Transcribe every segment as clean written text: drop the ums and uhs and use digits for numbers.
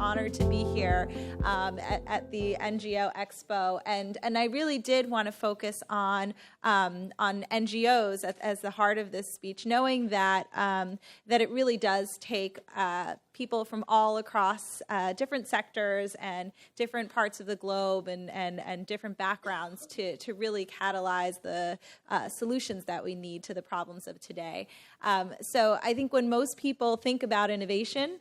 honored to be here at the NGO Expo, and I really did want to focus on NGOs as the heart of this speech, knowing that that it really does take people from all across different sectors and different parts of the globe and different backgrounds to really catalyze the solutions that we need to the problems of today. So I think when most people think about innovation,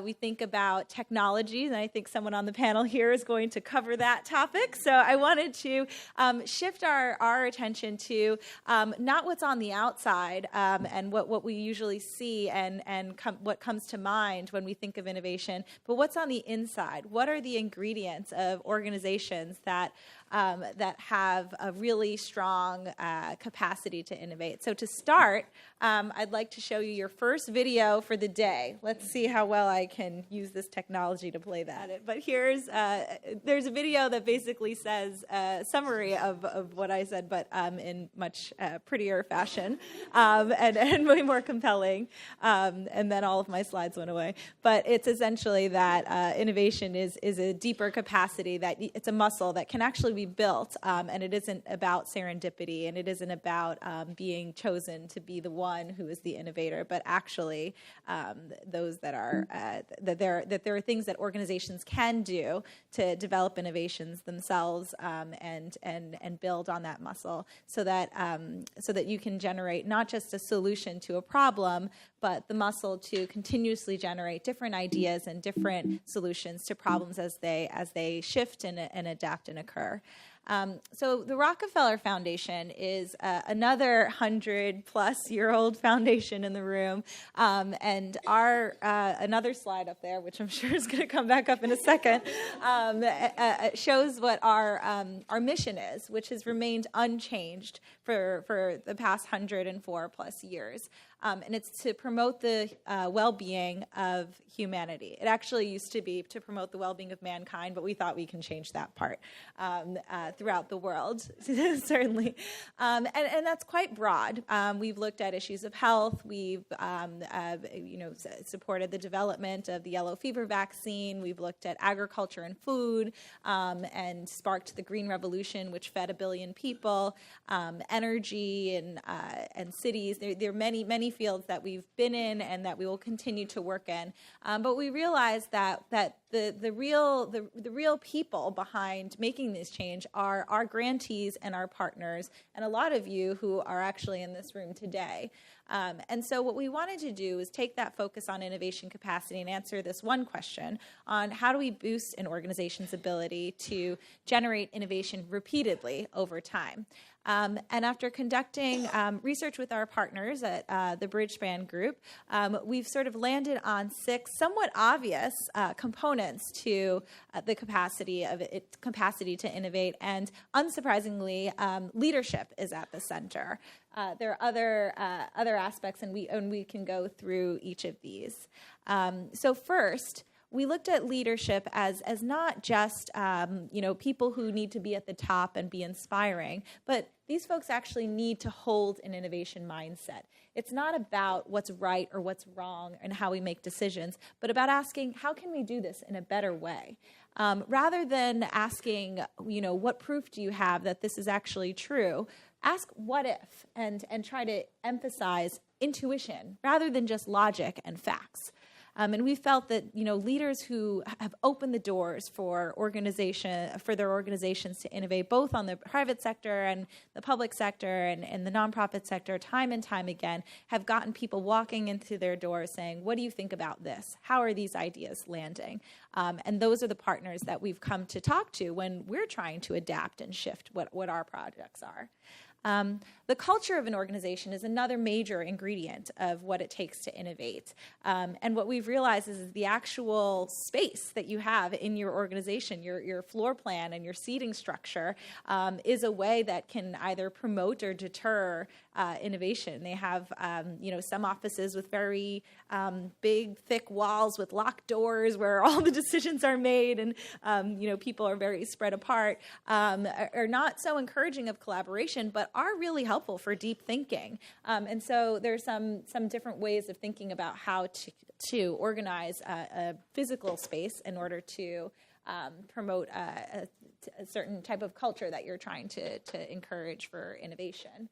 we think about technology, and I think someone on the panel here is going to cover that topic. So I wanted to shift our attention to not what's on the outside and what we usually see and what comes to mind when we think of innovation, but what's on the inside. What are the ingredients of organizations that have a really strong capacity to innovate? So to start, I'd like to show you your first video for the day. Let's see how well I can use this technology to play that. But there's a video that basically says a summary of what I said, but in much prettier fashion and way more compelling. And then all of my slides went away. But it's essentially that innovation is a deeper capacity, that it's a muscle that can actually be built, and it isn't about serendipity, and it isn't about being chosen to be the one who is the innovator, but actually those that are that there are things that organizations can do to develop innovations themselves and build on that muscle, so that you can generate not just a solution to a problem, but the muscle to continuously generate different ideas and different solutions to problems as they shift and adapt and occur. So the Rockefeller Foundation is another 100-plus-year-old foundation in the room, and our another slide up there, which I'm sure is going to come back up in a second, shows what our mission is, which has remained unchanged for the past 104-plus years. And it's to promote the well-being of humanity. It actually used to be to promote the well-being of mankind, but we thought we can change that part throughout the world, certainly. And that's quite broad. We've looked at issues of health. We've supported the development of the yellow fever vaccine. We've looked at agriculture and food, and sparked the Green Revolution, which fed 1 billion people. Energy and cities. There are many fields that we've been in and that we will continue to work in, but we realize that the real people behind making this change are our grantees and our partners, and a lot of you who are actually in this room today. And so what we wanted to do is take that focus on innovation capacity and answer this one question on how do we boost an organization's ability to generate innovation repeatedly over time. And after conducting research with our partners at the Bridgespan Group, we've sort of landed on 6 somewhat obvious components to the capacity to innovate, and unsurprisingly, leadership is at the center. There are other aspects, and we can go through each of these. So first, we looked at leadership as not just people who need to be at the top and be inspiring, but these folks actually need to hold an innovation mindset. It's not about what's right or what's wrong and how we make decisions, but about asking, how can we do this in a better way? Rather than asking, what proof do you have that this is actually true? Ask what if, and try to emphasize intuition rather than just logic and facts. And we felt that leaders who have opened the doors for their organizations to innovate, both on the private sector and the public sector and the nonprofit sector, time and time again, have gotten people walking into their doors saying, "What do you think about this? How are these ideas landing?" And those are the partners that we've come to talk to when we're trying to adapt and shift what our projects are. The culture of an organization is another major ingredient of what it takes to innovate. And what we've realized is the actual space that you have in your organization, your floor plan and your seating structure, is a way that can either promote or deter innovation. They have, some offices with very big, thick walls with locked doors where all the decisions are made, and people are very spread apart, are not so encouraging of collaboration, but are really helpful for deep thinking. And so there's some different ways of thinking about how to organize a physical space in order to promote a certain type of culture that you're trying to encourage for innovation.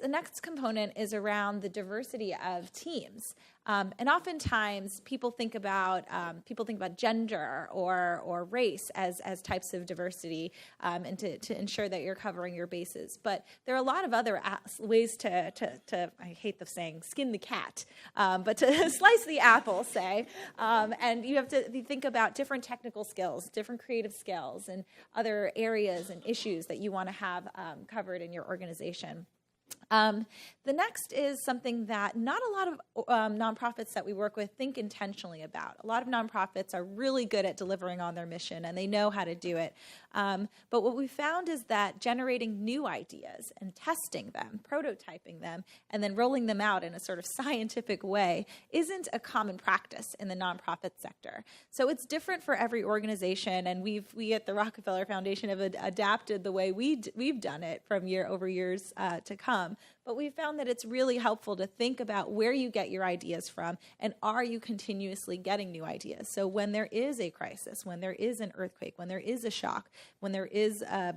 The next component is around the diversity of teams, and oftentimes people think about gender or race as types of diversity, and to ensure that you're covering your bases. But there are a lot of other ways to I hate the saying skin the cat, but to slice the apple, say, and you have to think about different technical skills, different creative skills, and other areas and issues that you want to have covered in your organization. The next is something that not a lot of nonprofits that we work with think intentionally about. A lot of nonprofits are really good at delivering on their mission, and they know how to do it. But what we found is that generating new ideas and testing them, prototyping them, and then rolling them out in a sort of scientific way isn't a common practice in the nonprofit sector. So it's different for every organization, and we at the Rockefeller Foundation have adapted the way we've done it from years to come. But we found that it's really helpful to think about where you get your ideas from, and are you continuously getting new ideas? So when there is a crisis, when there is an earthquake, when there is a shock, when there is a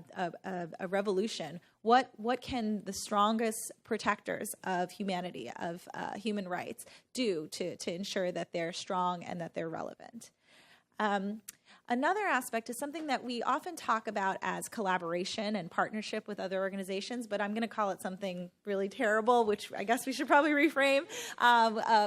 revolution, what can the strongest protectors of humanity, of human rights, do to ensure that they're strong and that they're relevant? Another aspect is something that we often talk about as collaboration and partnership with other organizations, but I'm going to call it something really terrible, which I guess we should probably reframe,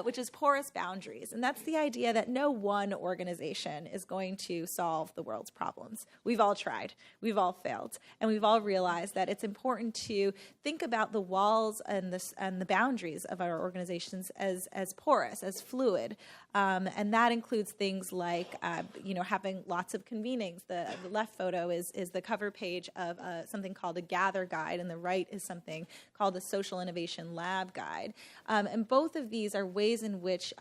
which is porous boundaries. And that's the idea that no one organization is going to solve the world's problems. We've all tried, we've all failed, and we've all realized that it's important to think about the walls and the boundaries of our organizations as porous, as fluid. And that includes things like, having lots of convenings. The left photo is the cover page of something called a Gather Guide, and the right is something called the Social Innovation Lab Guide. And both of these are ways in which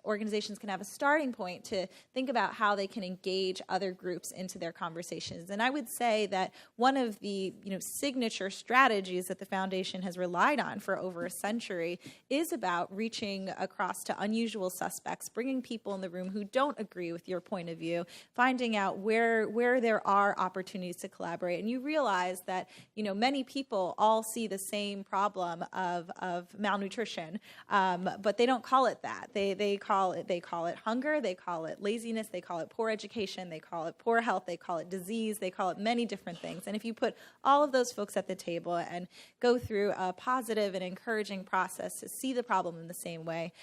organizations can have a starting point to think about how they can engage other groups into their conversations. And I would say that one of the signature strategies that the foundation has relied on for over a century is about reaching across to unusual suspects, bringing people in the room who don't agree with your point of view, finding out where there are opportunities to collaborate. And you realize that many people all see the same problem of malnutrition, but they don't call it that. They call it hunger, they call it laziness, they call it poor education, they call it poor health, they call it disease, they call it many different things. And if you put all of those folks at the table and go through a positive and encouraging process to see the problem in the same way,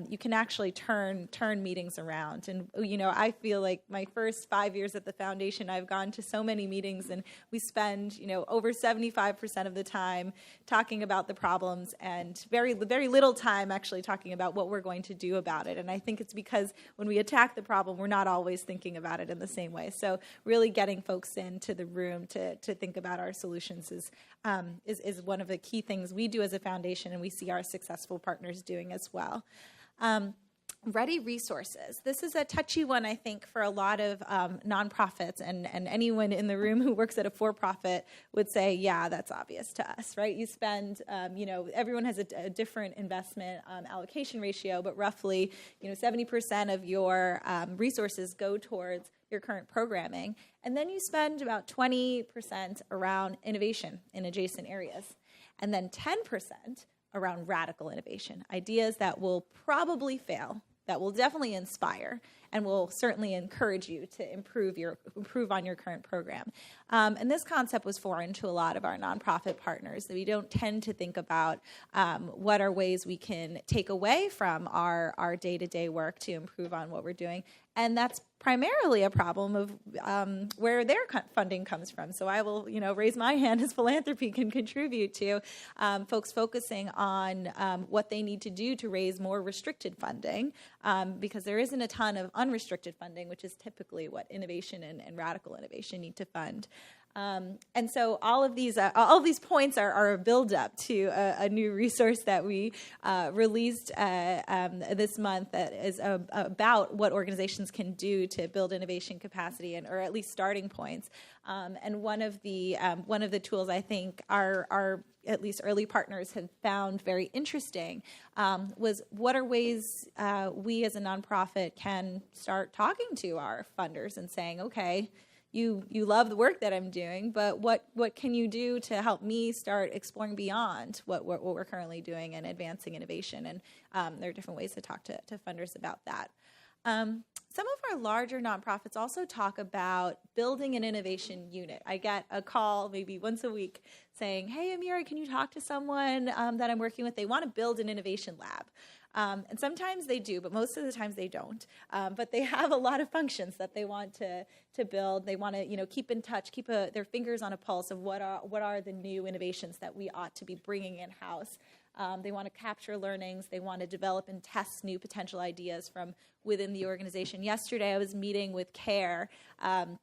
you can actually turn meetings around. And I feel like my first 5 years at the foundation, I've gone to so many meetings, and we spend over 75% of the time talking about the problems, and very little time actually talking about what we're going to do about it. And I think it's because when we attack the problem, we're not always thinking about it in the same way. So really getting folks into the room to think about our solutions is one of the key things we do as a foundation, and we see our successful partners doing as well. Ready resources. This is a touchy one, I think, for a lot of nonprofits, and anyone in the room who works at a for-profit would say, yeah, that's obvious to us, right? You spend, everyone has a different investment allocation ratio, but roughly, 70% of your resources go towards your current programming, and then you spend about 20% around innovation in adjacent areas, and then 10% around radical innovation, ideas that will probably fail, that will definitely inspire, and will certainly encourage you to improve on your current program. And this concept was foreign to a lot of our nonprofit partners. We don't tend to think about what are ways we can take away from our day-to-day work to improve on what we're doing. And that's primarily a problem of where their funding comes from. So I will, raise my hand as philanthropy can contribute to folks focusing on what they need to do to raise more restricted funding, because there isn't a ton of unrestricted funding, which is typically what innovation and radical innovation need to fund. And so all of these points are a build-up to a new resource that we released this month that is about what organizations can do to build innovation capacity, or at least starting points. And one of the tools I think our at least early partners have found very interesting was what are ways we as a nonprofit can start talking to our funders and saying, okay, you love the work that I'm doing, but what can you do to help me start exploring beyond what we're currently doing and advancing innovation? And there are different ways to talk to funders about that. Some of our larger nonprofits also talk about building an innovation unit. I get a call maybe once a week saying, hey, Amira, can you talk to someone that I'm working with? They want to build an innovation lab. And sometimes they do, but most of the times they don't. But they have a lot of functions that they want to build. They want to, keep in touch, keep their fingers on a pulse of what are the new innovations that we ought to be bringing in-house. They want to capture learnings. They want to develop and test new potential ideas from within the organization. Yesterday, I was meeting with CARE, an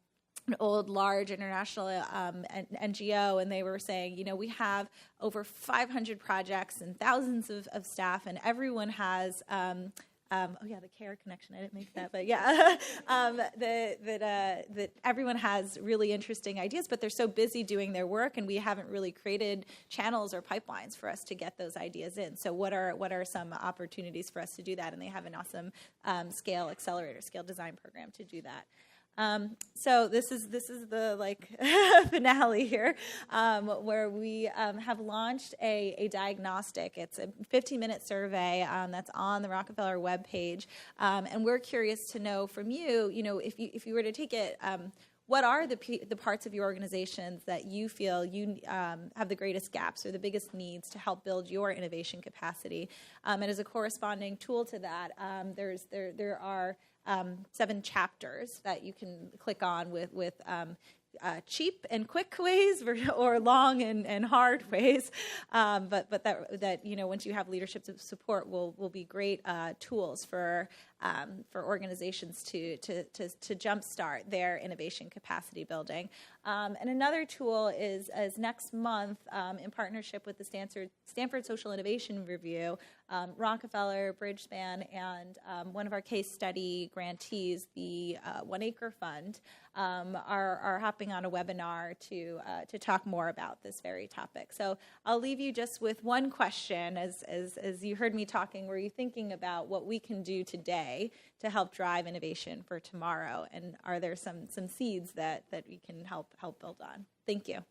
old, large international NGO, and they were saying, we have over 500 projects and thousands of staff, and everyone has the CARE connection, I didn't make that, but yeah, that everyone has really interesting ideas, but they're so busy doing their work, and we haven't really created channels or pipelines for us to get those ideas in. So what are some opportunities for us to do that? And they have an awesome scale design program to do that. So this is the finale here, where we have launched a diagnostic. It's a 15-minute survey that's on the Rockefeller webpage, and we're curious to know from you, if you were to take it, what are the parts of your organizations that you feel you have the greatest gaps or the biggest needs to help build your innovation capacity? And as a corresponding tool to that, there are 7 chapters that you can click on with cheap and quick ways or long and hard ways, but that once you have leadership support will be great tools for organizations to jumpstart their innovation capacity building. And another tool is next month, in partnership with the Stanford Social Innovation Review, Rockefeller, Bridgespan, and one of our case study grantees, the One Acre Fund, are hopping on a webinar to talk more about this very topic. So I'll leave you just with one question. As you heard me talking, were you thinking about what we can do today to help drive innovation for tomorrow? And are there some seeds that we can help build on? Thank you.